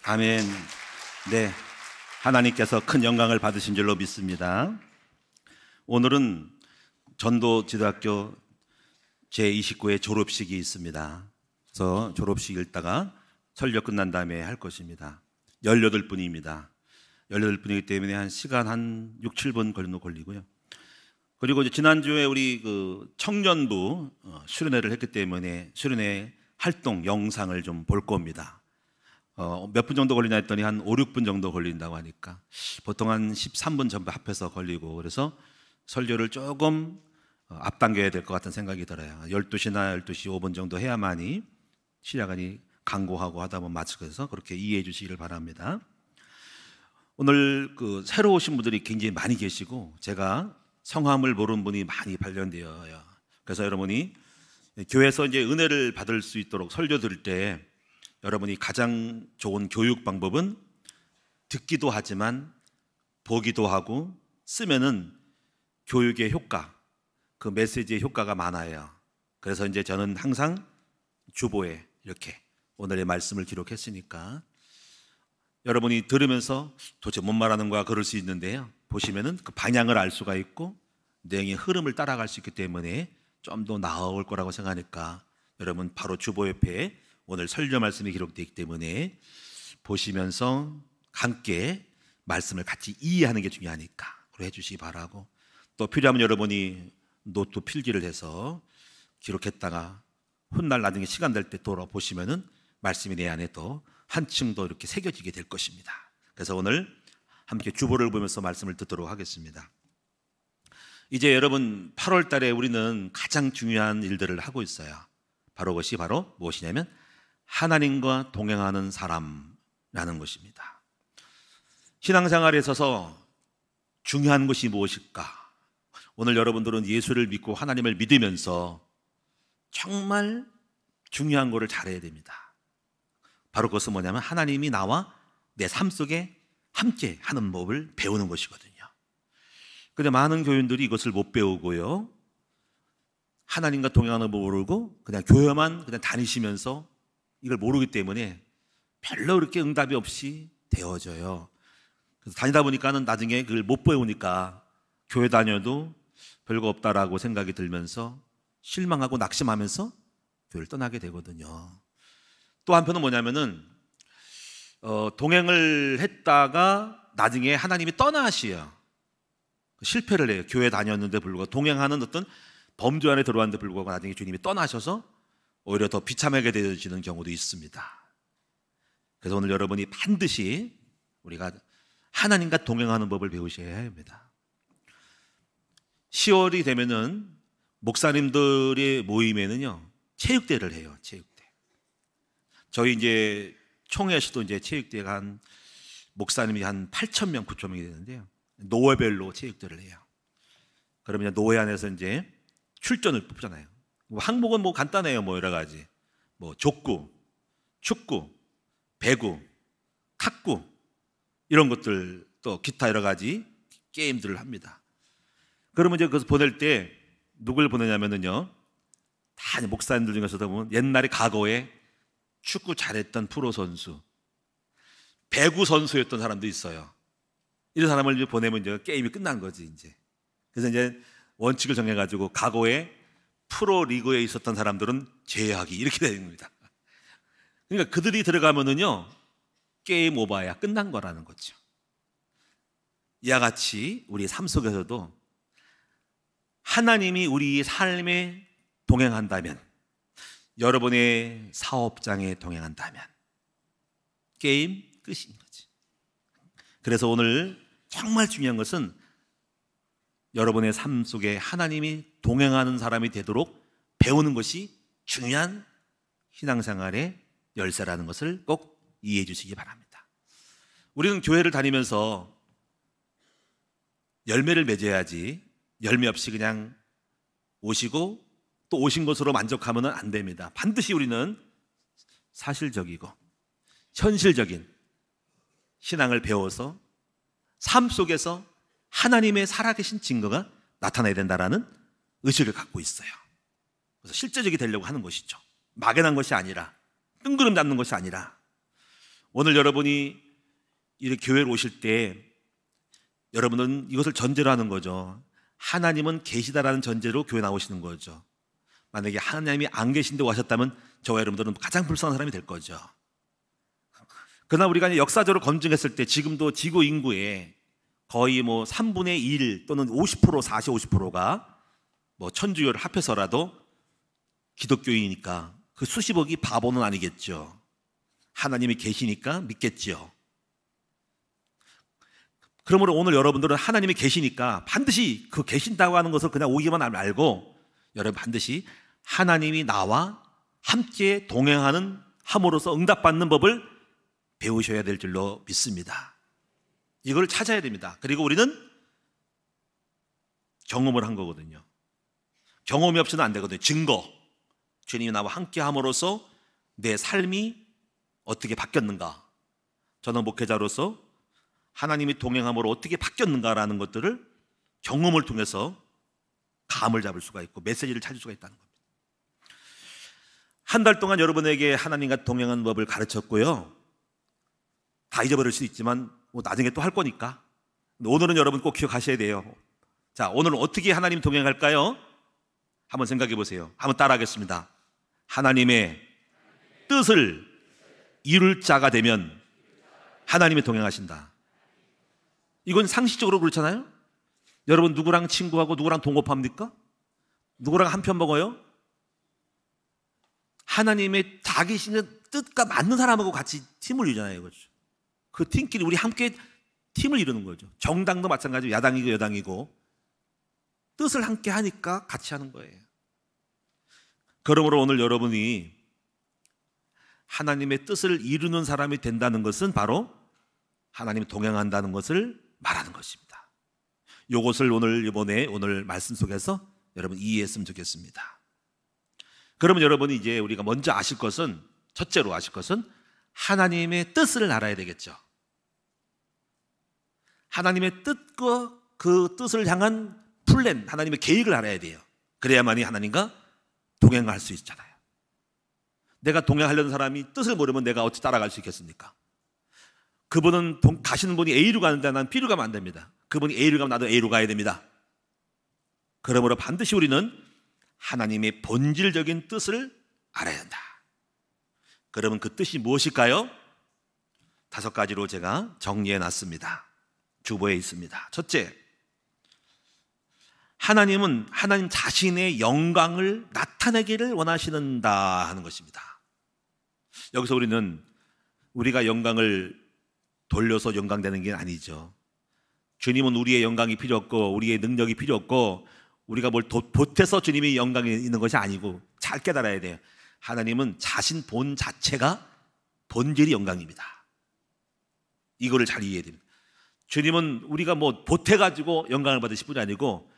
아멘. 네, 하나님께서 큰 영광을 받으신 줄로 믿습니다. 오늘은 전도지도학교 제29회 졸업식이 있습니다. 그래서 졸업식 읽다가 설교 끝난 다음에 할 것입니다. 18분입니다. 18분이기 때문에 한 시간 한 6, 7분 걸리고요. 그리고 이제 지난주에 우리 청년부 수련회를 했기 때문에 수련회 활동 영상을 좀 볼 겁니다. 몇 분 정도 걸리냐 했더니 한 5, 6분 정도 걸린다고 하니까 보통 한 13분 전부 합해서 걸리고, 그래서 설교를 조금 앞당겨야 될 것 같은 생각이 들어요. 12시나 12시 5분 정도 해야만이 시야간이 강구하고 하다 보면 맞춰서 그렇게 이해해 주시기를 바랍니다. 오늘 새로 오신 분들이 굉장히 많이 계시고 제가 성함을 모르는 분이 많이 발견되어요. 그래서 여러분이 교회에서 이제 은혜를 받을 수 있도록 설교 들을 때 여러분이 가장 좋은 교육 방법은 듣기도 하지만 보기도 하고 쓰면은 교육의 효과, 그 메시지의 효과가 많아요. 그래서 이제 저는 항상 주보에 이렇게 오늘의 말씀을 기록했으니까 여러분이 들으면서 도대체 뭔 말하는 거야 그럴 수 있는데요, 보시면은 그 방향을 알 수가 있고 내용의 흐름을 따라갈 수 있기 때문에 좀 더 나아올 거라고 생각하니까 여러분 바로 주보 옆에 오늘 설교 말씀이 기록되기 때문에 보시면서 함께 말씀을 같이 이해하는 게 중요하니까 그렇게 해주시기 바라고, 또 필요하면 여러분이 노트 필기를 해서 기록했다가 훗날 나중에 시간 될 때 돌아보시면은 말씀이 내 안에 또 한층 더 이렇게 새겨지게 될 것입니다. 그래서 오늘 함께 주보를 보면서 말씀을 듣도록 하겠습니다. 이제 여러분 8월 달에 우리는 가장 중요한 일들을 하고 있어요. 바로 그것이 바로 무엇이냐면 하나님과 동행하는 사람라는 것입니다. 신앙생활에 있어서 중요한 것이 무엇일까? 오늘 여러분들은 예수를 믿고 하나님을 믿으면서 정말 중요한 것을 잘해야 됩니다. 바로 그것은 뭐냐면 하나님이 나와 내 삶 속에 함께 하는 법을 배우는 것이거든요. 그런데 많은 교인들이 이것을 못 배우고요, 하나님과 동행하는 법을 모르고 그냥 교회만 그냥 다니시면서 이걸 모르기 때문에 별로 그렇게 응답이 없이 되어져요. 그래서 다니다 보니까는 나중에 그걸 못 배우니까 교회 다녀도 별거 없다라고 생각이 들면서 실망하고 낙심하면서 교회를 떠나게 되거든요. 또 한편은 뭐냐면은 동행을 했다가 나중에 하나님이 떠나시요. 실패를 해요. 교회 다녔는데 불구하고 동행하는 어떤 범주 안에 들어왔는데 불구하고 나중에 주님이 떠나셔서 오히려 더 비참하게 되어지는 경우도 있습니다. 그래서 오늘 여러분이 반드시 우리가 하나님과 동행하는 법을 배우셔야 합니다. 10월이 되면은 목사님들의 모임에는요 체육대회를 해요. 체육대. 저희 이제 총회에서도 이제 체육대회가 한 목사님이 한 8,000명, 9,000명이 되는데요. 노회별로 체육대회를 해요. 그러면 노회 안에서 이제 출전을 뽑잖아요. 항목은 뭐 간단해요. 뭐 여러 가지. 뭐 족구, 축구, 배구, 탁구 이런 것들, 또 기타 여러 가지 게임들을 합니다. 그러면 이제 그것을 보낼 때 누굴 보내냐면은요, 다 목사님들 중에서도 보면 옛날에 과거에 축구 잘했던 프로 선수, 배구 선수였던 사람도 있어요. 이런 사람을 이제 보내면 이제 게임이 끝난 거지 이제. 그래서 이제 원칙을 정해가지고 과거에 프로 리그에 있었던 사람들은 제외하기 이렇게 되는 겁니다. 그러니까 그들이 들어가면은요 게임 오버야 끝난 거라는 거죠. 이와 같이 우리 삶 속에서도 하나님이 우리 삶에 동행한다면, 여러분의 사업장에 동행한다면 게임 끝인 거지. 그래서 오늘 정말 중요한 것은 여러분의 삶 속에 하나님이 동행하는 사람이 되도록 배우는 것이 중요한 신앙생활의 열쇠라는 것을 꼭 이해해 주시기 바랍니다. 우리는 교회를 다니면서 열매를 맺어야지 열매 없이 그냥 오시고 또 오신 것으로 만족하면 안 됩니다. 반드시 우리는 사실적이고 현실적인 신앙을 배워서 삶 속에서 하나님의 살아계신 증거가 나타나야 된다라는 의식을 갖고 있어요. 그래서 실제적이 되려고 하는 것이죠. 막연한 것이 아니라, 뜬구름 잡는 것이 아니라. 오늘 여러분이 이렇게 교회로 오실 때 여러분은 이것을 전제로 하는 거죠. 하나님은 계시다라는 전제로 교회 나오시는 거죠. 만약에 하나님이 안 계신데 오셨다면 저와 여러분들은 가장 불쌍한 사람이 될 거죠. 그러나 우리가 역사적으로 검증했을 때 지금도 지구 인구의 거의 3분의 1 또는 50%, 40, 50%가 천주교를 합해서라도 기독교인이니까 그 수십억이 바보는 아니겠죠. 하나님이 계시니까 믿겠죠. 그러므로 오늘 여러분들은 하나님이 계시니까 반드시 그 계신다고 하는 것을 그냥 오기만 알고 여러분 반드시 하나님이 나와 함께 동행하는 함으로써 응답받는 법을 배우셔야 될 줄로 믿습니다. 이걸 찾아야 됩니다. 그리고 우리는 경험을 한 거거든요. 경험이 없이는 안 되거든요. 증거. 주님이 나와 함께 함으로써 내 삶이 어떻게 바뀌었는가, 저는 목회자로서 하나님이 동행함으로 어떻게 바뀌었는가라는 것들을 경험을 통해서 감을 잡을 수가 있고 메시지를 찾을 수가 있다는 겁니다. 한 달 동안 여러분에게 하나님과 동행하는 법을 가르쳤고요. 다 잊어버릴 수 있지만 나중에 또 할 거니까 오늘은 여러분 꼭 기억하셔야 돼요. 자, 오늘은 어떻게 하나님 동행할까요? 한번 생각해 보세요. 한번 따라하겠습니다. 하나님의 뜻을 이룰 자가 되면 하나님이 동행하신다. 이건 상식적으로 그렇잖아요. 여러분 누구랑 친구하고 누구랑 동업합니까? 누구랑 한편 먹어요? 하나님의 자기 신의 뜻과 맞는 사람하고 같이 팀을 이루잖아요. 그렇죠? 그 팀끼리 우리 함께 팀을 이루는 거죠. 정당도 마찬가지로 야당이고 여당이고 뜻을 함께 하니까 같이 하는 거예요. 그러므로 오늘 여러분이 하나님의 뜻을 이루는 사람이 된다는 것은 바로 하나님이 동행한다는 것을 말하는 것입니다. 이것을 오늘 말씀 속에서 여러분 이해했으면 좋겠습니다. 그러면 여러분이 이제 우리가 먼저 아실 것은, 첫째로 아실 것은 하나님의 뜻을 알아야 되겠죠. 하나님의 뜻과 그 뜻을 향한 플랜, 하나님의 계획을 알아야 돼요. 그래야만이 하나님과 동행할 수 있잖아요. 내가 동행하려는 사람이 뜻을 모르면 내가 어찌 따라갈 수 있겠습니까? 그분은 가시는 분이 A로 가는데 난 B로 가면 안 됩니다. 그분이 A로 가면 나도 A로 가야 됩니다. 그러므로 반드시 우리는 하나님의 본질적인 뜻을 알아야 한다. 그러면 그 뜻이 무엇일까요? 5가지로 제가 정리해 놨습니다. 주보에 있습니다. 첫째, 하나님은 하나님 자신의 영광을 나타내기를 원하시는다 하는 것입니다. 여기서 우리가 영광을 돌려서 영광되는 게 아니죠. 주님은 우리의 영광이 필요 없고 우리의 능력이 필요 없고 우리가 뭘 보태서 주님이 영광이 있는 것이 아니고 잘 깨달아야 돼요. 하나님은 자신 본 자체가 본질이 영광입니다. 이거를 잘 이해해야 됩니다. 주님은 우리가 보태가지고 영광을 받으실 분이 아니고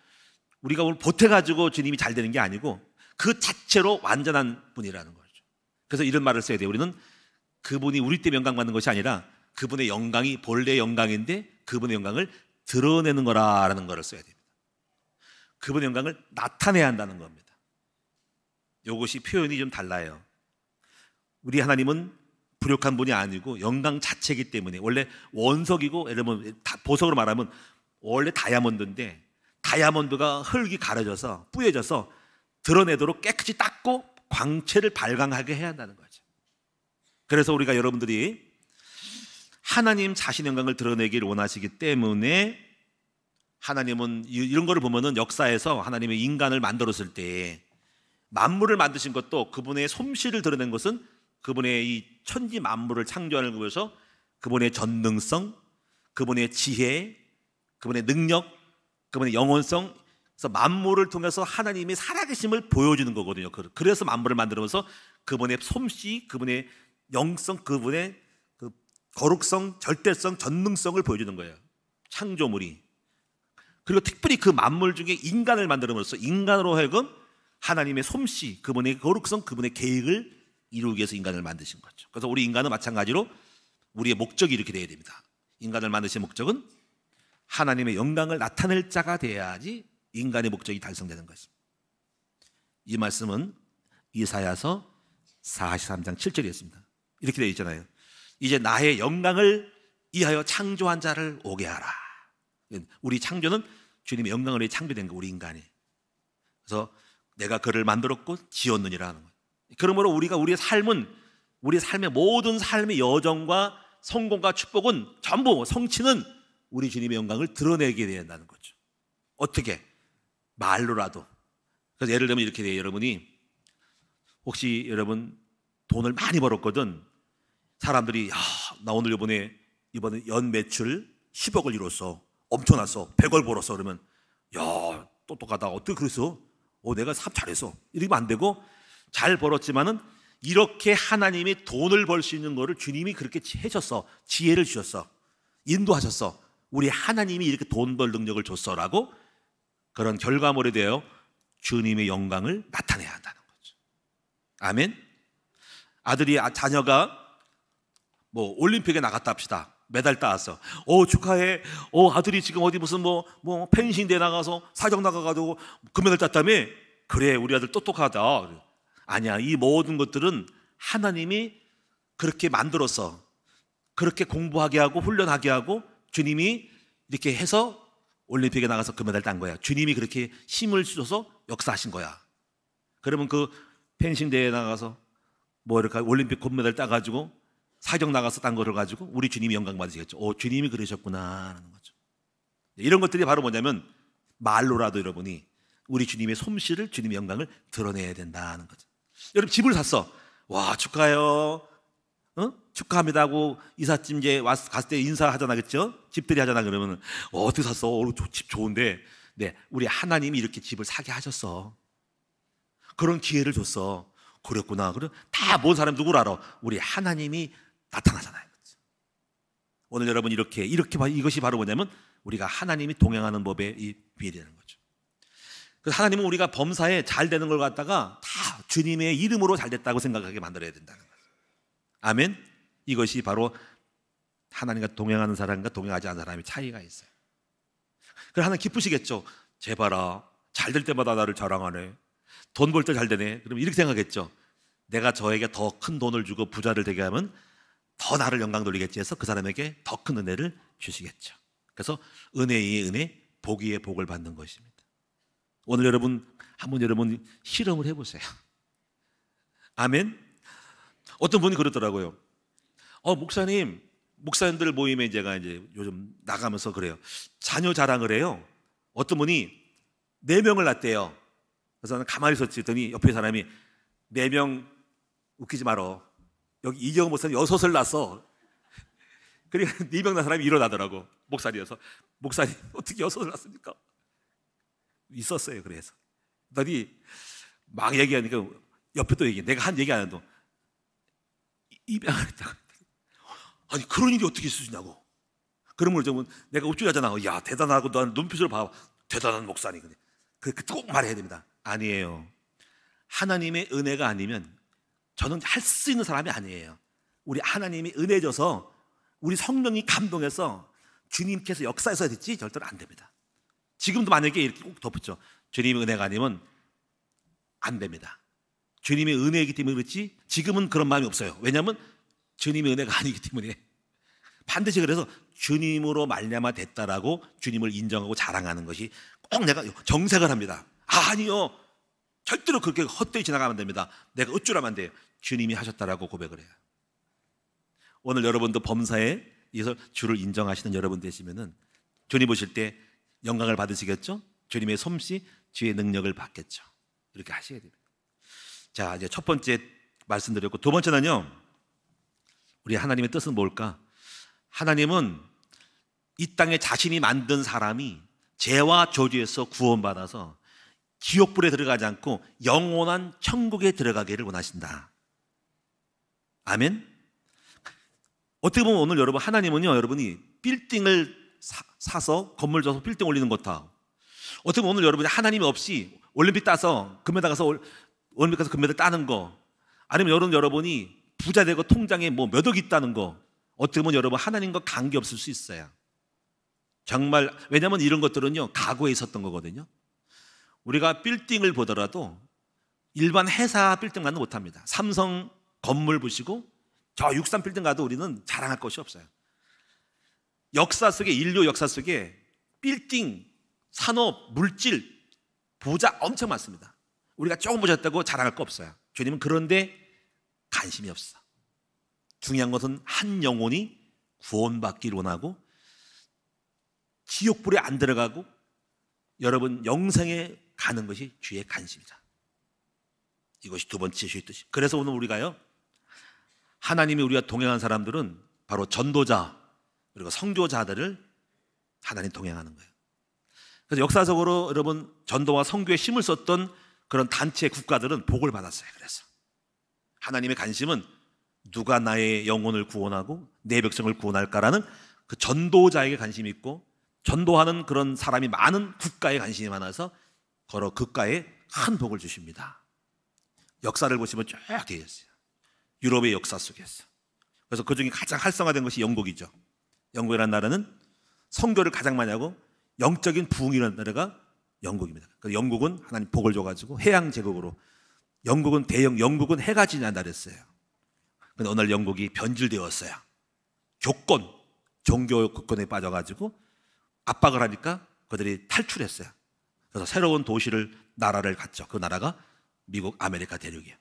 우리가 오늘 보태가지고 주님이 잘 되는 게 아니고 그 자체로 완전한 분이라는 거죠. 그래서 이런 말을 써야 돼요. 우리는 그분이 우리 때문에 영광 받는 것이 아니라 그분의 영광이 본래 영광인데 그분의 영광을 드러내는 거라는 것을 써야 됩니다. 그분의 영광을 나타내야 한다는 겁니다. 이것이 표현이 좀 달라요. 우리 하나님은 불욕한 분이 아니고 영광 자체이기 때문에 원래 원석이고 여러분 보석으로 말하면 원래 다이아몬드인데 다이아몬드가 흙이 가려져서 뿌얘져서 드러내도록 깨끗이 닦고 광채를 발광하게 해야 한다는 거죠. 그래서 우리가 여러분들이 하나님 자신의 영광을 드러내기를 원하시기 때문에 하나님은 이런 거를 보면은 역사에서 하나님의 인간을 만들었을 때 만물을 만드신 것도 그분의 솜씨를 드러낸 것은 그분의 이 천지 만물을 창조하는 것에서 그분의 전능성, 그분의 지혜, 그분의 능력, 그분의 영원성, 그래서 만물을 통해서 하나님의 살아계심을 보여주는 거거든요. 그래서 만물을 만들면서 그분의 솜씨, 그분의 영성, 그분의 그 거룩성, 절대성, 전능성을 보여주는 거예요. 창조물이. 그리고 특별히 그 만물 중에 인간을 만들어서 인간으로 하여금 하나님의 솜씨, 그분의 거룩성, 그분의 계획을 이루기 위해서 인간을 만드신 거죠. 그래서 우리 인간은 마찬가지로 우리의 목적이 이렇게 돼야 됩니다. 인간을 만드신 목적은 하나님의 영광을 나타낼 자가 돼야지 인간의 목적이 달성되는 것입니다. 이 말씀은 이사야서 43장 7절이었습니다. 이렇게 되어 있잖아요. 이제 나의 영광을 이하여 창조한 자를 오게 하라. 우리 창조는 주님의 영광을 위해 창조된 거, 우리 인간이. 그래서 내가 그를 만들었고 지었느니라 하는 거예요. 그러므로 우리가 우리의 삶의 모든 삶의 여정과 성공과 축복은 전부, 성취는 우리 주님의 영광을 드러내게 된다는 거죠. 어떻게? 말로라도. 그래서 예를 들면 이렇게 돼요. 여러분이 혹시 여러분 돈을 많이 벌었거든. 사람들이 나 오늘 이번에 연 매출 10억을 이뤘어. 엄청났어. 100억 벌었어. 그러면 똑똑하다. 어떻게 그랬어? 내가 삽 잘했어. 이러면 안 되고, 잘 벌었지만은 이렇게 하나님이 돈을 벌 수 있는 거를 주님이 그렇게 해줬어. 지혜를 주셨어. 인도하셨어. 우리 하나님이 이렇게 돈 벌 능력을 줬어라고 그런 결과물에 대하여 주님의 영광을 나타내야 한다는 거죠. 아멘. 자녀가 올림픽에 나갔다 합시다. 메달 따왔어. 축하해. 아들이 지금 어디 무슨 펜싱 대회 나가서 사정 나가가지고 금메달 땄다며? 그래, 우리 아들 똑똑하다. 아니야. 이 모든 것들은 하나님이 그렇게 만들어서 그렇게 공부하게 하고 훈련하게 하고 주님이 이렇게 해서 올림픽에 나가서 금메달 딴 거야. 주님이 그렇게 힘을 주셔서 역사하신 거야. 그러면 그 펜싱 대회에 나가서 이렇게 올림픽 금메달 따가지고 사정 나가서 딴 거를 가지고 우리 주님이 영광 받으시겠죠. 주님이 그러셨구나 하는 거죠. 이런 것들이 바로 뭐냐면 말로라도 여러분이 우리 주님의 솜씨를, 주님의 영광을 드러내야 된다는 거죠. 여러분 집을 샀어. 와, 축하해요. 축하합니다 하고 이삿짐 갔을 때 인사하잖아, 그렇죠? 집들이 하잖아. 그러면 어떻게 샀어? 집 좋은데. 네, 우리 하나님이 이렇게 집을 사게 하셨어. 그런 기회를 줬어. 그랬구나. 그래 다 모든 사람 누구를 알아? 우리 하나님이 나타나잖아요. 오늘 여러분 이것이 바로 뭐냐면 우리가 하나님이 동행하는 법의 이 비밀이라는 거죠. 그래서 하나님은 우리가 범사에 잘 되는 걸 갖다가 다 주님의 이름으로 잘 됐다고 생각하게 만들어야 된다는 거예요. 아멘. 이것이 바로 하나님과 동행하는 사람과 동행하지 않는 사람의 차이가 있어요. 그래서 하나님 기쁘시겠죠. 쟤 봐라, 잘 될 때마다 나를 자랑하네. 돈 벌 때 잘 되네. 그럼 이렇게 생각했죠. 내가 저에게 더 큰 돈을 주고 부자를 되게 하면 더 나를 영광 돌리겠지 해서 그 사람에게 더 큰 은혜를 주시겠죠. 그래서 은혜 위에 은혜, 복 위에 복을 받는 것입니다. 오늘 여러분 실험을 해보세요. 아멘. 어떤 분이 그러더라고요. 목사님들 모임에 제가 이제 요즘 나가면서 그래요. 자녀 자랑을 해요. 어떤 분이 4명을 낳았대요. 그래서 나는 가만히 있었지. 했더니 옆에 사람이 4명 웃기지 말어. 여기 이경호 목사님 6을 낳았어. 그러니까 4명 낳은 사람이 일어나더라고. 목살이어서. 목사님 어떻게 6을 낳습니까? 있었어요. 그래서 그랬더니 막 얘기하니까 옆에 또 얘기해. 내가 한 얘기 안 해도 입양을 했다고. 아니 그런 일이 어떻게 있으시냐고. 그러면 내가 우쭐하잖아. 야 대단하고 너 눈빛을 봐. 대단한 목사니. 꼭 말해야 됩니다. 아니에요. 하나님의 은혜가 아니면 저는 할 수 있는 사람이 아니에요. 우리 하나님이 은혜 줘서 우리 성령이 감동해서 주님께서 역사에서 됐지 절대로 안 됩니다. 지금도 만약에 이렇게 꼭 덧붙여. 주님의 은혜가 아니면 안 됩니다. 주님의 은혜이기 때문에 그렇지 지금은 그런 마음이 없어요. 왜냐하면 주님의 은혜가 아니기 때문에. 반드시 그래서 주님으로 말미암아 됐다라고 주님을 인정하고 자랑하는 것이 꼭 내가 정색을 합니다. 아니요. 절대로 그렇게 헛되이 지나가면 안 됩니다. 내가 어쩌라면 안 돼요. 주님이 하셨다라고 고백을 해요. 오늘 여러분도 범사에 이어서 주를 인정하시는 여러분 되시면은 주님 보실 때 영광을 받으시겠죠? 주님의 솜씨, 주의 능력을 받겠죠. 이렇게 하셔야 됩니다. 자, 이제 첫 번째 말씀드렸고, 두 번째는요, 우리 하나님의 뜻은 뭘까? 하나님은 이 땅에 자신이 만든 사람이 죄와 저주에서 구원받아서 지옥불에 들어가지 않고 영원한 천국에 들어가기를 원하신다. 아멘. 어떻게 보면 오늘 여러분 하나님은요, 여러분이 빌딩을 사서 건물 줘서 빌딩 올리는 것다. 어떻게 보면 오늘 여러분이 하나님이 없이 올림픽 따서 금메달 가서 올림픽 가서 금메달 따는 거, 아니면 여러분이 부자 되고 통장에 몇 억 있다는 거, 어떻게 보면 여러분 하나님과 관계 없을 수 있어요. 정말. 왜냐하면 이런 것들은요 과거에 있었던 거거든요. 우리가 빌딩을 보더라도 일반 회사 빌딩만은 못합니다. 삼성 건물 보시고 저 63빌딩 가도 우리는 자랑할 것이 없어요. 역사 속에, 인류 역사 속에 빌딩, 산업, 물질, 부자 엄청 많습니다. 우리가 조금 부자였다고 자랑할 거 없어요. 주님은 그런데 관심이 없어. 중요한 것은 한 영혼이 구원받기를 원하고 지옥불에 안 들어가고 여러분 영생에 가는 것이 주의 관심이다. 이것이 두 번째 주의 뜻이. 그래서 오늘 우리가요, 하나님이 우리가 동행한 사람들은 바로 전도자 그리고 선교자들을 하나님 동행하는 거예요. 그래서 역사적으로 여러분 전도와 선교에 힘을 썼던 그런 단체 국가들은 복을 받았어요. 그래서 하나님의 관심은 누가 나의 영혼을 구원하고 내 백성을 구원할까라는 그 전도자에게 관심이 있고, 전도하는 그런 사람이 많은 국가에 관심이 많아서 걸어 국가에 큰 복을 주십니다. 역사를 보시면 쫙 되어 있어요. 유럽의 역사 속에서. 그래서 그중에 가장 활성화된 것이 영국이죠. 영국이라는 나라는 선교를 가장 많이 하고 영적인 부흥이라는 나라가 영국입니다. 그래서 영국은 하나님 복을 줘가지고 해양 제국으로, 영국은 영국은 해가 지난 나라였어요. 그런데 어느 날 영국이 변질되었어요. 교권, 종교 교권에 빠져가지고 압박을 하니까 그들이 탈출했어요. 그래서 새로운 도시를, 나라를 갖죠. 그 나라가 미국 아메리카 대륙이에요.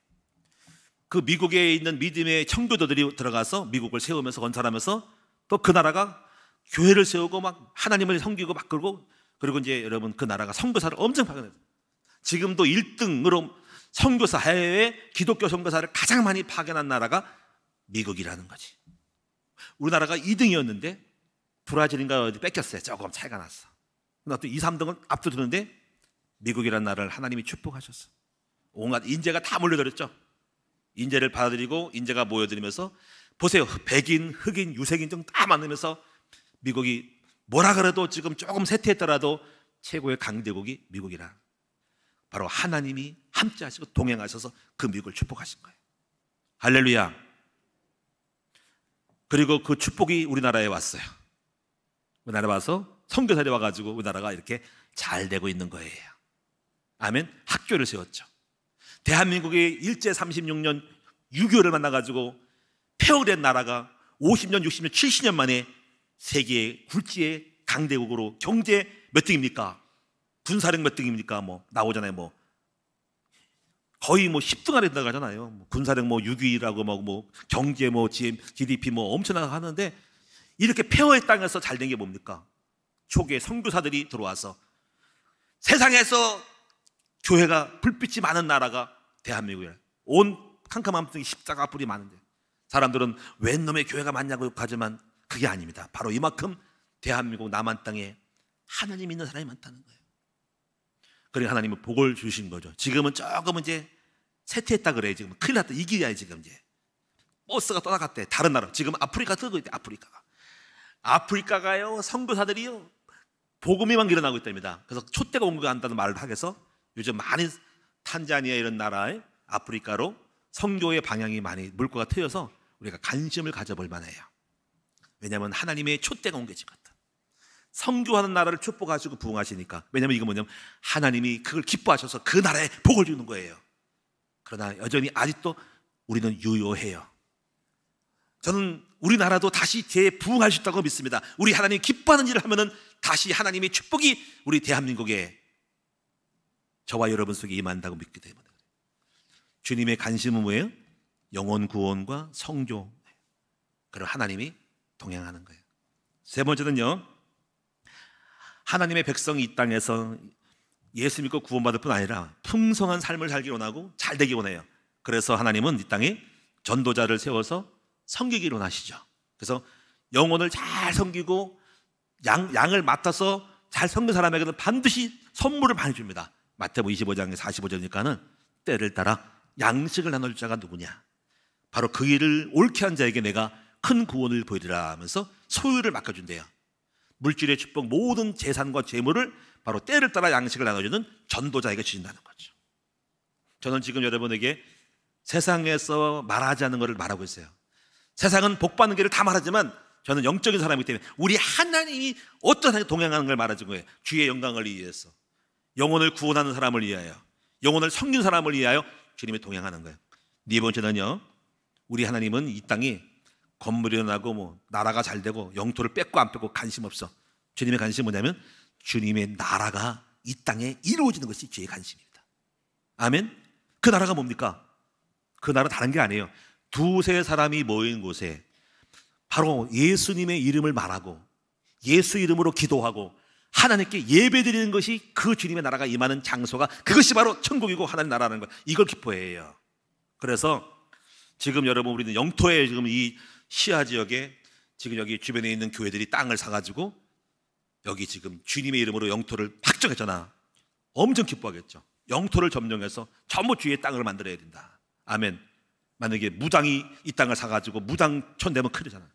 그 미국에 있는 믿음의 청교도들이 들어가서 미국을 세우면서 건설하면서 또 그 나라가 교회를 세우고 막 하나님을 섬기고 막 그리고 이제 여러분 그 나라가 선교사를 엄청 파견했어요. 지금도 1등으로 선교사, 해외에 기독교 선교사를 가장 많이 파견한 나라가 미국이라는 거지. 우리나라가 2등이었는데 브라질인가 어디 뺏겼어요. 조금 차이가 났어. 또 2, 3등은 압도드는데 미국이라는 나라를 하나님이 축복하셨어. 온갖 인재가 다 몰려들었죠. 인재를 받아들이고 인재가 모여들면서 보세요. 백인, 흑인, 유색인 등 다 만나면서 미국이 뭐라 그래도 지금 조금 쇠퇴했더라도 최고의 강대국이 미국이라. 바로 하나님이 함께 하시고 동행하셔서 그 미국을 축복하신 거예요. 할렐루야. 그리고 그 축복이 우리나라에 왔어요. 우리나라에 와서 선교사들이 와가지고 우리나라가 이렇게 잘 되고 있는 거예요. 아멘. 학교를 세웠죠. 대한민국이 일제 36년 6.25를 만나가지고 폐허된 나라가 50년, 60년, 70년 만에 세계의 굴지의 강대국으로, 경제 몇 등입니까? 군사력 몇 등입니까? 뭐 나오잖아요. 뭐 거의 뭐 10등 안에 든다고 하잖아요. 뭐 군사력 뭐 6위라고 뭐 경제 뭐 GDP 뭐 엄청나게 하는데, 이렇게 폐허의 땅에서 잘 된 게 뭡니까? 초기에 선교사들이 들어와서 세상에서 교회가 불빛이 많은 나라가 대한민국이에요. 온 캄캄한 땅에 십자가 뿔이 많은데 사람들은 웬 놈의 교회가 많냐고 욕하지만 그게 아닙니다. 바로 이만큼 대한민국 남한 땅에 하나님 있는 사람이 많다는 거예요. 그러니까 하나님은 복을 주신 거죠. 지금은 조금 이제 쇠퇴했다 그래요. 지금 큰일 났다. 이 길이야. 지금 이제 버스가 떠나갔대. 다른 나라. 지금 아프리카 뜨고 있대. 아프리카가요, 선교사들이요 복음이만 일어나고 있답니다. 그래서 촛대가 온거한다는 말을 하겠어. 요즘 많이 탄자니아 이런 나라에 아프리카로 선교의 방향이 많이 물꼬가 트여서 우리가 관심을 가져볼 만해요. 왜냐하면 하나님의 촛대가 옮겨진 것 같다. 선교하는 나라를 축복하시고 부흥하시니까. 왜냐하면 이거 뭐냐면 하나님이 그걸 기뻐하셔서 그 나라에 복을 주는 거예요. 그러나 여전히 아직도 우리는 유효해요. 저는 우리나라도 다시 재부흥할 수 있다고 믿습니다. 우리 하나님 기뻐하는 일을 하면은 다시 하나님의 축복이 우리 대한민국에 저와 여러분 속에 임한다고 믿기 때문에. 주님의 관심은 뭐예요? 영혼 구원과 성교. 그럼 하나님이 동행하는 거예요. 세 번째는요, 하나님의 백성이 이 땅에서 예수 믿고 구원받을 뿐 아니라 풍성한 삶을 살기 원하고 잘 되기 원해요. 그래서 하나님은 이 땅에 전도자를 세워서 섬기기를 원하시죠. 그래서 영혼을 잘 섬기고 양을 맡아서 잘 섬긴 사람에게는 반드시 선물을 많이 줍니다. 마태복음 25장 45절이니까는 때를 따라 양식을 나눌 자가 누구냐? 바로 그 일을 옳게 한 자에게 내가 큰 구원을 보이리라 하면서 소유를 맡겨준대요. 물질의 축복, 모든 재산과 재물을 바로 때를 따라 양식을 나눠주는 전도자에게 주신다는 거죠. 저는 지금 여러분에게 세상에서 말하지 않는 것을 말하고 있어요. 세상은 복 받는 길을 다 말하지만 저는 영적인 사람이기 때문에 우리 하나님이 어떤 하나님 동행하는 걸 말해준 거예요. 주의 영광을 위해서, 영혼을 구원하는 사람을 위하여, 영혼을 섬긴 사람을 위하여 주님이 동행하는 거예요. 네 번째는요, 우리 하나님은 이 땅이 건물이 일어나고 뭐 나라가 잘 되고 영토를 뺏고 안 뺏고 관심 없어. 주님의 관심이 뭐냐면 주님의 나라가 이 땅에 이루어지는 것이 주의 관심입니다. 아멘. 그 나라가 뭡니까? 그 나라 다른 게 아니에요. 두세 사람이 모인 곳에 바로 예수님의 이름을 말하고 예수 이름으로 기도하고 하나님께 예배드리는 것이 그 주님의 나라가 임하는 장소가, 그것이 바로 천국이고 하나님 나라라는 것, 이걸 기뻐해요. 그래서 지금 여러분 우리는 영토에 지금 이 시아 지역에 지금 여기 주변에 있는 교회들이 땅을 사가지고 여기 지금 주님의 이름으로 영토를 확정했잖아. 엄청 기뻐하겠죠. 영토를 점령해서 전부 주의 땅을 만들어야 된다. 아멘. 만약에 무당이 이 땅을 사가지고 무당촌 되면 큰일 나잖아.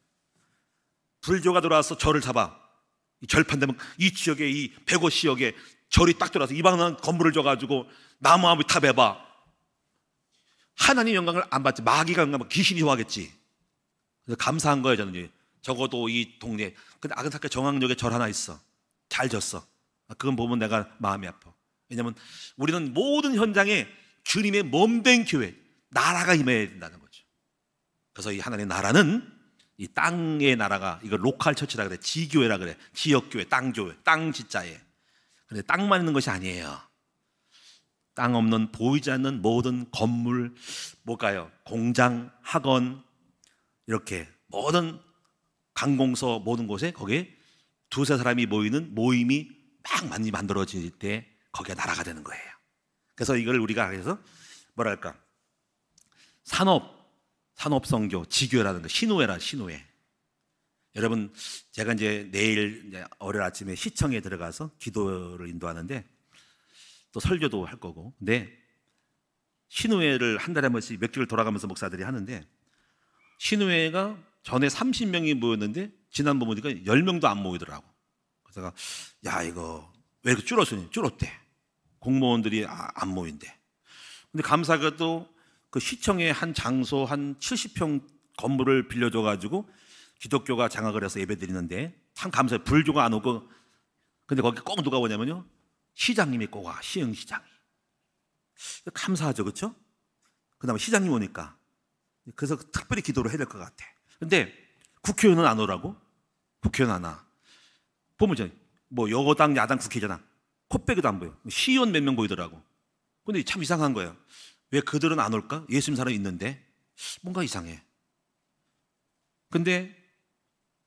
불교가 들어와서 절을 잡아. 이 절판 되면 이 지역에 이 105시역에 절이 딱 들어와서 이방은 건물을 줘가지고 나무아비 탑 해봐. 하나님 영광을 안 받지. 마귀가 영광을 귀신이 좋아하겠지. 그래서 감사한 거예요 저는. 적어도 이 동네. 근데 아근사카 정황역에 절 하나 있어. 잘 졌어. 그건 보면 내가 마음이 아파. 왜냐하면 우리는 모든 현장에 주님의 몸된 교회, 나라가 임해야 된다는 거죠. 그래서 이 하나님의 나라는 이 땅의 나라가, 이걸 로컬 처치라 그래. 지교회라 그래. 지역교회, 땅교회, 땅 지자에. 그런데 땅만 있는 것이 아니에요. 땅 없는 보이지 않는 모든 건물, 뭘까요? 공장, 학원, 이렇게 모든 관공서 모든 곳에 거기에 두세 사람이 모이는 모임이 막 많이 만들어질 때 거기가 나라가 되는 거예요. 그래서 이걸 우리가 그래서 뭐랄까 산업성교, 지교회라는 거, 신우회라, 신우회. 여러분 제가 이제 내일 이제 월요일 아침에 시청에 들어가서 기도를 인도하는데 또 설교도 할 거고, 근데 신우회를 한 달에 한 번씩 몇 개를 돌아가면서 목사들이 하는데, 신우회가 전에 30명이 모였는데 지난번 보니까 10명도 안 모이더라고. 그래서 야 이거 왜 이렇게 줄었대. 공무원들이 안 모인대. 근데 감사하게도 그 시청의 한 장소 한 70평 건물을 빌려줘가지고 기독교가 장악을 해서 예배드리는데 참 감사해요. 불교가 안 오고. 근데 거기 꼭 누가 오냐면요, 시장님이 꼭 와. 시흥시장이. 감사하죠, 그렇죠? 그 다음에 시장님 오니까 그래서 특별히 기도를 해야 될 것 같아. 근데 국회의원은 안 오라고? 국회의원 안 와. 보면 뭐 여당 야당 국회잖아. 콧배기도 안 보여. 시의원 몇 명 보이더라고. 근데 참 이상한 거예요. 왜 그들은 안 올까? 예수님 사람이 있는데 뭔가 이상해. 근데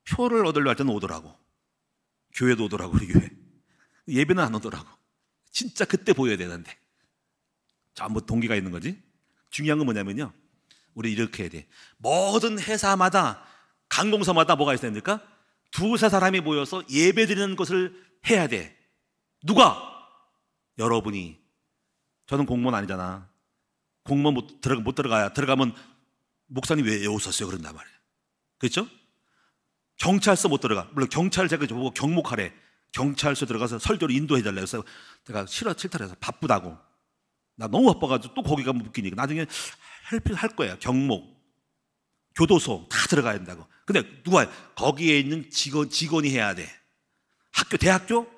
표를 얻으려 할 때는 오더라고. 교회도 오더라고. 우리 교회. 예배는 안 오더라고. 진짜 그때 보여야 되는데. 전부 동기가 있는 거지. 중요한 건 뭐냐면요, 우리 이렇게 해야 돼. 모든 회사마다 관공서마다 뭐가 있어야 됩니까? 두세 사람이 모여서 예배드리는 것을 해야 돼. 누가? 여러분이. 저는 공무원 아니잖아. 공무원 못 들어가야. 들어가면 목사님 왜 오셨어요? 그런단 말이에요. 그렇죠? 경찰서 못 들어가. 물론 경찰 제가 보고 경목하래. 경찰서 들어가서 설교를 인도해달래요. 그래서 내가 싫다해서 바쁘다고. 나 너무 바빠가지고 또 거기 가면 웃기니까 나중에 할 거예요. 경목, 교도소 다 들어가야 된다고. 근데 누가 거기에 있는 직원이 해야 돼. 대학교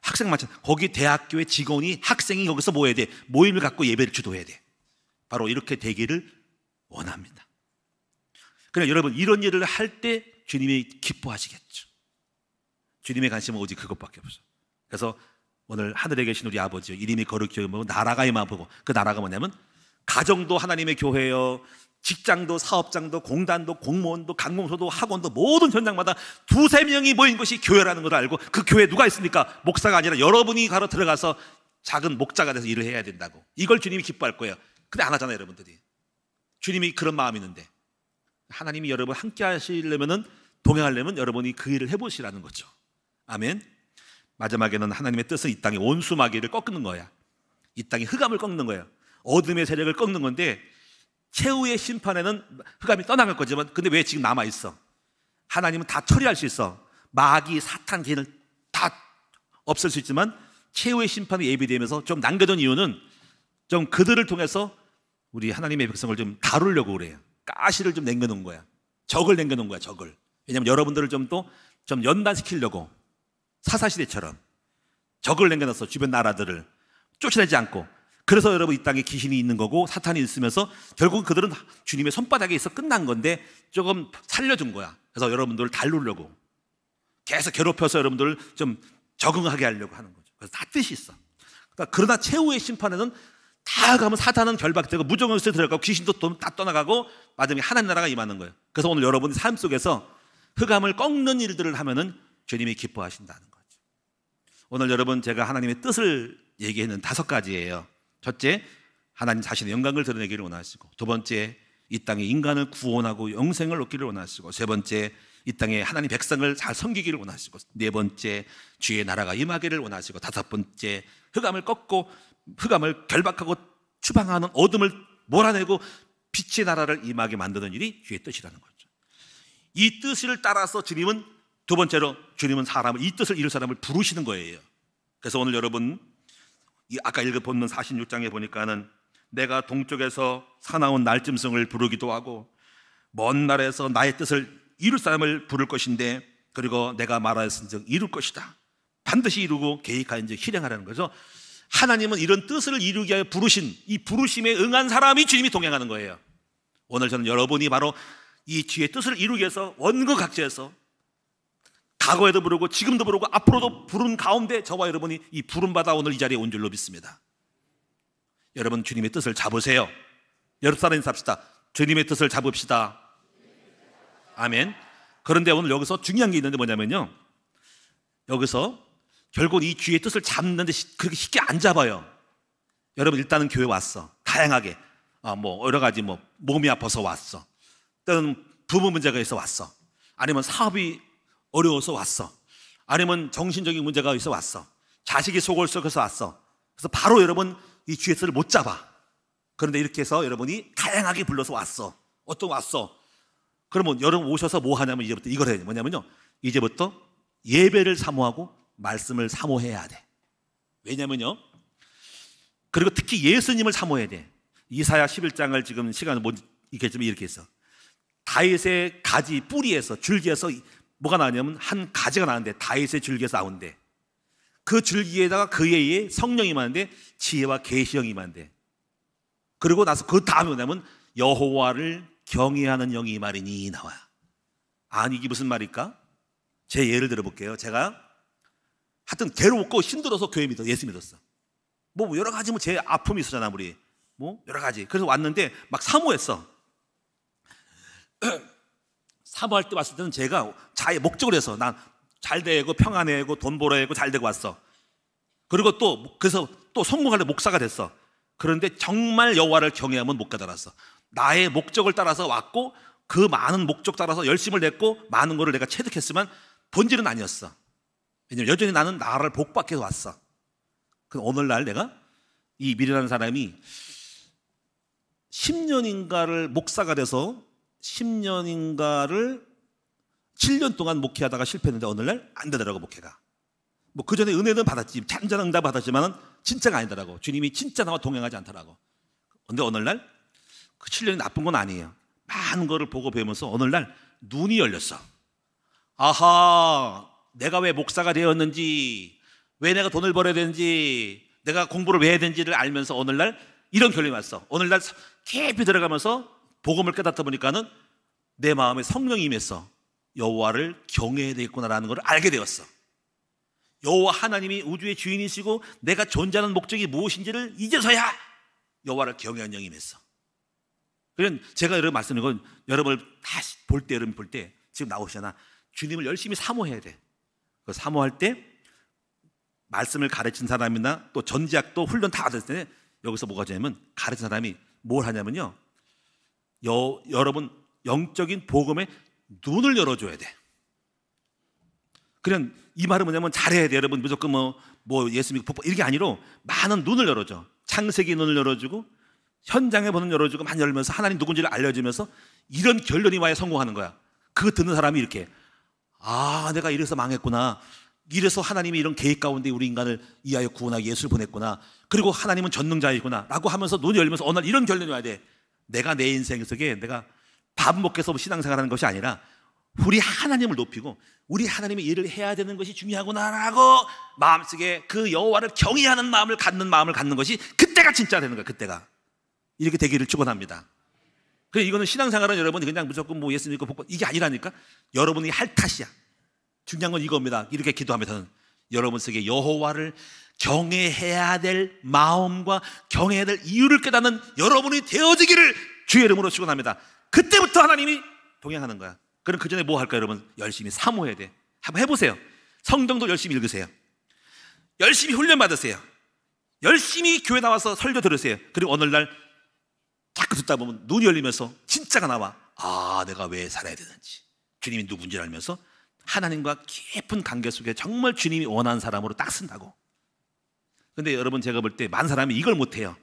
학생 마찬. 거기 대학교의 직원이, 학생이 거기서 뭐 해야 돼? 모임을 갖고 예배를 주도해야 돼. 바로 이렇게 되기를 원합니다. 그러나 여러분 이런 일을 할 때 주님이 기뻐하시겠죠. 주님의 관심은 오직 그것밖에 없어요. 그래서 오늘 하늘에 계신 우리 아버지요, 이름이 거룩히 여기고 나라가 임하고, 그 나라가 뭐냐면 가정도 하나님의 교회요, 직장도 사업장도 공단도 공무원도 관공서도 학원도 모든 현장마다 두세 명이 모인 것이 교회라는 걸 알고, 그 교회에 누가 있습니까? 목사가 아니라 여러분이 가로 들어가서 작은 목자가 돼서 일을 해야 된다고. 이걸 주님이 기뻐할 거예요. 근데 안 하잖아요, 여러분들이. 주님이 그런 마음이 있는데 하나님이 여러분 함께 하시려면은, 동행하려면 여러분이 그 일을 해보시라는 거죠. 아멘. 마지막에는 하나님의 뜻은 이 땅의 온수 마귀를 꺾는 거야. 이 땅의 흑암을 꺾는 거야. 어둠의 세력을 꺾는 건데, 최후의 심판에는 흑암이 떠나갈 거지만, 근데 왜 지금 남아있어? 하나님은 다 처리할 수 있어. 마귀, 사탄, 개를 다 없앨 수 있지만 최후의 심판이 예비되면서 좀 남겨둔 이유는 좀 그들을 통해서 우리 하나님의 백성을 좀 다루려고 그래요. 가시를 좀 남겨놓은 거야. 적을 남겨놓은 거야, 적을. 왜냐하면 여러분들을 좀 연단시키려고, 사사시대처럼 적을 남겨놨어. 주변 나라들을 쫓아내지 않고. 그래서 여러분 이 땅에 귀신이 있는 거고 사탄이 있으면서 결국 그들은 주님의 손바닥에 있어 끝난 건데 조금 살려준 거야. 그래서 여러분들을 다루려고 계속 괴롭혀서 여러분들을 좀 적응하게 하려고 하는 거죠. 그래서 다 뜻이 있어. 그러나 최후의 심판에는 다 가면 사탄은 결박되고 무정의에 들어가고 귀신도 다 떠나가고 마지막에 하나님 나라가 임하는 거예요. 그래서 오늘 여러분이 삶 속에서 흑암을 꺾는 일들을 하면은 주님이 기뻐하신다는 거죠. 오늘 여러분 제가 하나님의 뜻을 얘기했는 5가지예요. 첫째, 하나님 자신의 영광을 드러내기를 원하시고, 두 번째, 이 땅에 인간을 구원하고 영생을 얻기를 원하시고, 세 번째, 이 땅에 하나님 백성을 잘 섬기기를 원하시고, 네 번째, 주의 나라가 임하기를 원하시고, 다섯 번째, 흑암을 꺾고 흑암을 결박하고 추방하는 어둠을 몰아내고 빛의 나라를 임하게 만드는 일이 주의 뜻이라는 거죠. 이 뜻을 따라서 주님은 두 번째로 주님은 사람을, 이 뜻을 이룰 사람을 부르시는 거예요. 그래서 오늘 여러분 이 아까 읽은 본문 46장에 보니까는 내가 동쪽에서 사나운 날짐승을 부르기도 하고 먼 나라에서 나의 뜻을 이룰 사람을 부를 것인데, 그리고 내가 말하였은즉 이룰 것이다. 반드시 이루고 계획하인즉 실행하라는 거죠. 하나님은 이런 뜻을 이루기 위하여 부르신, 이 부르심에 응한 사람이 주님이 동행하는 거예요. 오늘 저는 여러분이 바로 이 주의 뜻을 이루기 위해서 원국각지에서 과거에도 부르고 지금도 부르고 앞으로도 부른 가운데 저와 여러분이 이 부름받아 오늘 이 자리에 온 줄로 믿습니다. 여러분 주님의 뜻을 잡으세요. 여러분 사람 인사합시다. 주님의 뜻을 잡읍시다. 아멘. 그런데 오늘 여기서 중요한 게 있는데 뭐냐면요, 여기서 결국 이 주의 뜻을 잡는데 그렇게 쉽게 안 잡아요. 여러분 일단은 교회 왔어. 다양하게 뭐 여러 가지 뭐 몸이 아파서 왔어. 또는 부부 문제가 있어 왔어. 아니면 사업이 어려워서 왔어. 아니면 정신적인 문제가 있어 왔어. 자식이 속을 썩어서 왔어. 그래서 바로 여러분 이 주의 뜻을 못 잡아. 그런데 이렇게 해서 여러분이 다양하게 불러서 왔어. 어떤 왔어. 그러면 여러분 오셔서 뭐 하냐면 이제부터 이걸 해야 돼. 뭐냐면요, 이제부터 예배를 사모하고 말씀을 사모해야 돼. 왜냐면요, 그리고 특히 예수님을 사모해야 돼. 이사야 11장을 지금 시간을 못 읽겠지만 이렇게 했어. 다윗의 가지 뿌리에서 줄기에서 뭐가 나냐면 한 가지가 나는데 다윗의 줄기에서 나온대. 그 줄기에다가 그의 성령이 임하는데 지혜와 계시형이 임하는데, 그리고 나서 그 다음에 뭐냐면 여호와를 경외하는 영이 임하리니 나와요. 아니 이게 무슨 말일까? 제 예를 들어볼게요. 제가 하여튼 괴롭고 힘들어서 교회 믿어, 예수 믿었어. 뭐 여러 가지 뭐 제 아픔이 있었잖아, 우리 뭐 여러 가지. 그래서 왔는데 막 사모했어. 사모할 때 왔을 때는 제가 자의 목적을 해서 난 잘 되고 평안해고 돈 벌어야고 잘 되고 왔어. 그리고 또 그래서 또 성공하려 목사가 됐어. 그런데 정말 여호와를 경외하면 못 깨달았어. 나의 목적을 따라서 왔고 그 많은 목적 따라서 열심을 냈고 많은 거를 내가 체득했지만 본질은 아니었어. 왜냐면 여전히 나는 나를 복받게 해서 왔어. 그 오늘날 내가 이 미래라는 사람이 10년인가를 목사가 돼서 10년인가를 7년 동안 목회하다가 실패했는데 오늘날 안 되더라고, 목회가. 뭐 그 전에 은혜는 받았지, 잔잔한 응답 받았지만은 진짜가 아니더라고. 주님이 진짜 나와 동행하지 않더라고. 근데 오늘날 그 7년이 나쁜 건 아니에요. 많은 거를 보고 배우면서 오늘날 눈이 열렸어. 아하, 내가 왜 목사가 되었는지, 왜 내가 돈을 벌어야 되는지, 내가 공부를 왜 해야 되는지를 알면서 오늘날 이런 결론이 왔어. 오늘날 깊이 들어가면서 복음을 깨닫다 보니까는 내 마음에 성령이 임했어. 여호와를 경외해야 되겠구나라는 걸 알게 되었어. 여호와 하나님이 우주의 주인이시고 내가 존재하는 목적이 무엇인지를 이제서야 여호와를 경외하는 영이 임했어. 그러면 제가 여러분 말씀드린 건, 여러분을 다시 볼 때, 여러분 볼 때 지금 나오시잖아. 주님을 열심히 사모해야 돼. 그 사모할 때 말씀을 가르친 사람이나 또 전지학도 훈련 다 받았을 때 여기서 뭐가 되냐면, 가르친 사람이 뭘 하냐면요, 여러분 영적인 복음에 눈을 열어줘야 돼. 그냥 이 말은 뭐냐면 잘해야 돼. 여러분 무조건 뭐 예수 믿고 복받 이게 아니라 많은 눈을 열어줘. 창세기 눈을 열어주고 현장에 보는 열어주고 많이 열면서 하나님 누군지를 알려주면서 이런 결론이 와야 성공하는 거야. 그거 듣는 사람이 이렇게, 아 내가 이래서 망했구나, 이래서 하나님이 이런 계획 가운데 우리 인간을 이하여 구원하기 예수를 보냈구나, 그리고 하나님은 전능자이구나 라고 하면서 눈이 열리면서 어느 날 이런 결론이 와야 돼. 내가 내 인생 속에 내가 밥 먹겠어 신앙생활하는 것이 아니라 우리 하나님을 높이고 우리 하나님의 일을 해야 되는 것이 중요하구나라고 마음속에 그 여호와를 경외하는 마음을 갖는 것이 그때 그때가 진짜 되는 거야. 그때가 이렇게 되기를 축원합니다. 그래, 이거는 신앙생활은 여러분이 그냥 무조건 뭐 예수 믿고 복받 이게 아니라니까. 여러분이 할 탓이야. 중요한 건 이겁니다. 이렇게 기도하면서는 여러분 속에 여호와를 경외해야 될 마음과 경외해야 될 이유를 깨닫는 여러분이 되어지기를 주의 이름으로 축원합니다. 그때부터 하나님이 동행하는 거야. 그럼 그 전에 뭐 할까요, 여러분? 열심히 사모해야 돼. 한번 해보세요. 성경도 열심히 읽으세요. 열심히 훈련 받으세요. 열심히 교회 나와서 설교 들으세요. 그리고 어느 날 자꾸 듣다 보면 눈이 열리면서 진짜가 나와. 아, 내가 왜 살아야 되는지, 주님이 누군지 알면서 하나님과 깊은 관계 속에 정말 주님이 원하는 사람으로 딱 쓴다고. 근데 여러분, 제가 볼 때 많은 사람이 이걸 못해요.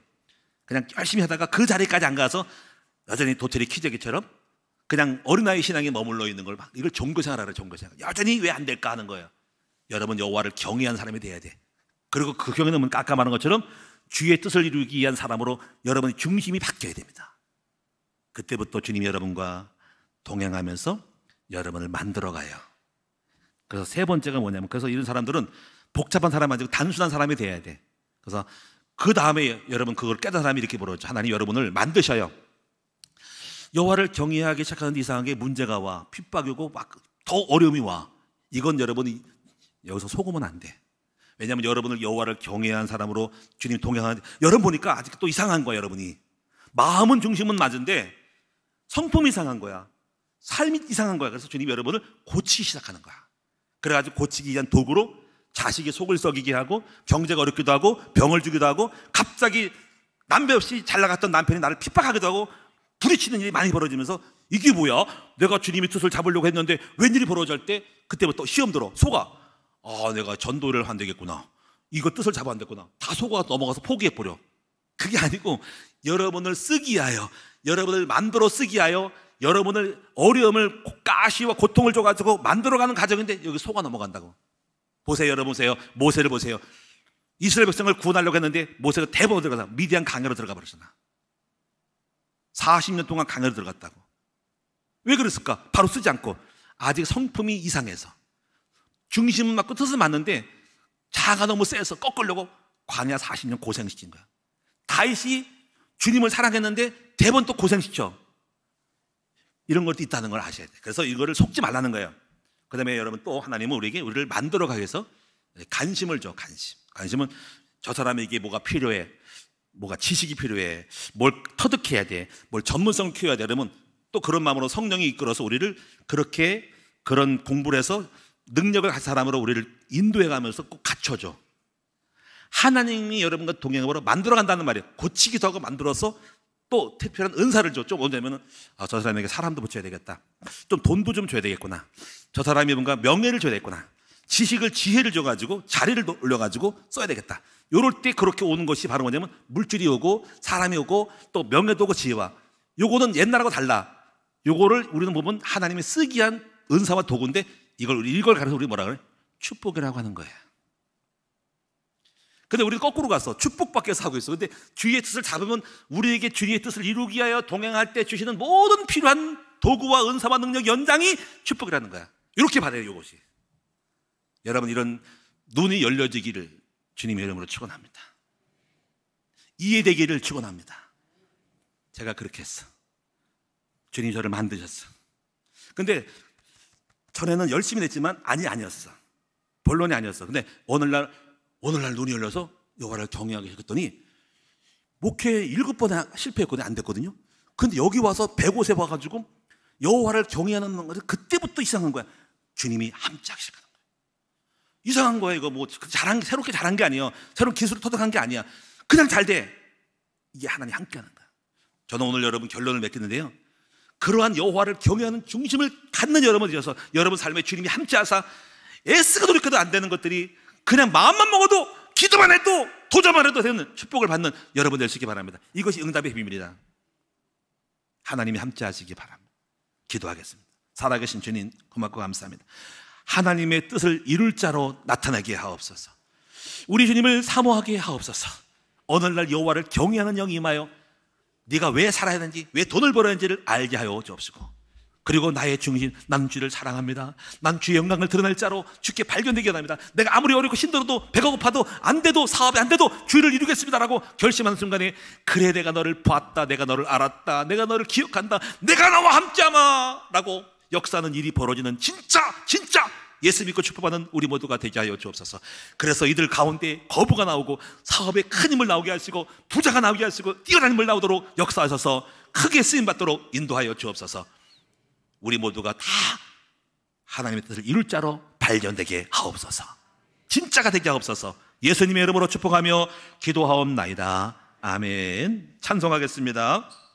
그냥 열심히 하다가 그 자리까지 안 가서 여전히 도토리 키재기처럼 그냥 어린아이 신앙에 머물러 있는 걸 막 이걸 종교생활하라. 종교생활 여전히 왜 안 될까 하는 거예요. 여러분, 여호와를 경외하는 사람이 돼야 돼. 그리고 그 경외는 깎아마는 것처럼 주의 뜻을 이루기 위한 사람으로 여러분의 중심이 바뀌어야 됩니다. 그때부터 주님이 여러분과 동행하면서 여러분을 만들어가요. 그래서 세 번째가 뭐냐면, 그래서 이런 사람들은 복잡한 사람이 아니고 단순한 사람이 돼야 돼. 그래서 그 다음에 여러분 그걸 깨달은 사람이 이렇게 벌어져. 하나님 여러분을 만드셔요. 여호와를 경외하기 시작하는데 이상하게 문제가 와, 핍박이 오고 막 더 어려움이 와. 이건 여러분이 여기서 속으면 안 돼. 왜냐하면 여러분을 여호와를 경외한 사람으로 주님 동행하는데, 여러분 보니까 아직 또 이상한 거야. 여러분이 마음은 중심은 맞은데 성품이 이상한 거야. 삶이 이상한 거야. 그래서 주님이 여러분을 고치기 시작하는 거야. 그래가지고 고치기 위한 도구로 자식이 속을 썩이게 하고, 경제가 어렵기도 하고, 병을 주기도 하고, 갑자기 남배 없이 잘 나갔던 남편이 나를 핍박하기도 하고, 부딪히는 일이 많이 벌어지면서 이게 뭐야? 내가 주님의 뜻을 잡으려고 했는데 웬일이 벌어질 때 그때부터 시험 들어. 속아. 아, 내가 전도를 안 되겠구나. 이거 뜻을 잡아 안 됐구나. 다 속아 넘어가서 포기해버려. 그게 아니고 여러분을 쓰기 위하여, 여러분을 만들어 쓰기 위하여, 여러분을 어려움을, 가시와 고통을 줘가지고 만들어가는 과정인데 여기 속아 넘어간다고. 보세요. 여러분 보세요. 모세를 보세요. 이스라엘 백성을 구원하려고 했는데 모세가 대범으로 들어가서 미디안 강으로 들어가 버렸잖아. 40년 동안 강으로 들어갔다고. 왜 그랬을까? 바로 쓰지 않고 아직 성품이 이상해서, 중심은 맞고 뜻은 맞는데 자아가 너무 세서 꺾으려고 광야 40년 고생시킨 거야. 다윗이 주님을 사랑했는데 대번 또 고생시켜. 이런 것도 있다는 걸 아셔야 돼. 그래서 이거를 속지 말라는 거예요. 그 다음에 여러분 또 하나님은 우리를 만들어가기 위해서 관심을 줘. 관심은 저 사람에게 뭐가 필요해, 뭐가 지식이 필요해, 뭘 터득해야 돼, 뭘 전문성을 키워야 돼. 그러면 또 그런 마음으로 성령이 이끌어서 우리를 그렇게 그런 공부를 해서 능력을 가진 사람으로 우리를 인도해 가면서 꼭 갖춰줘. 하나님이 여러분과 동행하므로 만들어간다는 말이에요. 고치기도 하고 만들어서 또 특별한 은사를 줘. 좀 오냐면은 저 사람에게 사람도 붙여야 되겠다. 좀 돈도 좀 줘야 되겠구나. 저 사람이 뭔가 명예를 줘야 되겠구나. 지식을, 지혜를 줘가지고 자리를 올려가지고 써야 되겠다. 요럴 때 그렇게 오는 것이 바로 뭐냐면 물질이 오고 사람이 오고 또 명예도 오고 지혜와. 요거는 옛날하고 달라. 요거를 우리는 보면 하나님이 쓰기 위한 은사와 도구인데 이걸 가려서 우리 뭐라 그래? 축복이라고 하는 거예요. 근데 우리는 거꾸로 가서 축복받기 위해서 하고 있어. 근데 주의 뜻을 잡으면 우리에게 주의 뜻을 이루기 위하여 동행할 때 주시는 모든 필요한 도구와 은사와 능력 연장이 축복이라는 거야. 이렇게 받아요. 이것이. 여러분, 이런 눈이 열려지기를 주님의 이름으로 축원합니다. 이해되기를 축원합니다. 제가 그렇게 했어. 주님이 저를 만드셨어. 근데 전에는 열심히 했지만 아니었어. 본론이 아니었어. 근데 오늘날 눈이 열려서 여호와를 경외하기 시작했더니 목회 7번에 실패했거든요. 안 됐거든요. 근데 여기 와서 100곳에 와가지고 여호와를 경외하는 것을 그때부터 이상한 거야. 주님이 함께하기 시작하는 거야. 이상한 거야. 이거 뭐 새롭게 잘한 게 아니에요. 새로운 기술을 터득한 게 아니야. 그냥 잘 돼. 이게 하나님 함께하는 거야. 저는 오늘 여러분 결론을 맺겠는데요. 그러한 여호와를 경외하는 중심을 갖는 여러분 되셔서 여러분 삶에 주님이 함께하사 애쓰고 노력해도 안 되는 것들이 그냥 마음만 먹어도, 기도만 해도, 도전만 해도 되는 축복을 받는 여러분 될 수 있기 바랍니다. 이것이 응답의 비밀이다. 하나님이 함께 하시기 바랍니다. 기도하겠습니다. 살아계신 주님 고맙고 감사합니다. 하나님의 뜻을 이룰 자로 나타나게 하옵소서. 우리 주님을 사모하게 하옵소서. 오늘날 여호와를 경외하는 영이 임하여 네가 왜 살아야 하는지, 왜 돈을 벌어야 하는지를 알게 하여 주옵시고, 그리고 나의 중심, 난 주를 사랑합니다. 난 주의 영광을 드러낼 자로 주께 발견되게 합니다. 내가 아무리 어렵고 힘들어도 배가 고파도 안 돼도 사업이 안 돼도 주를 이루겠습니다라고 결심하는 순간에 그래 내가 너를 봤다, 내가 너를 알았다, 내가 너를 기억한다, 내가 나와 함께하마 라고 역사하는 일이 벌어지는 진짜 예수 믿고 축복받는 우리 모두가 되게 하여 주옵소서. 그래서 이들 가운데 거부가 나오고 사업에 큰 힘을 나오게 하시고 부자가 나오게 하시고 뛰어난 힘을 나오도록 역사하셔서 크게 쓰임받도록 인도하여 주옵소서. 우리 모두가 다 하나님의 뜻을 이룰 자로 발견되게 하옵소서. 진짜가 되게 하옵소서. 예수님의 이름으로 축복하며 기도하옵나이다. 아멘. 찬송하겠습니다.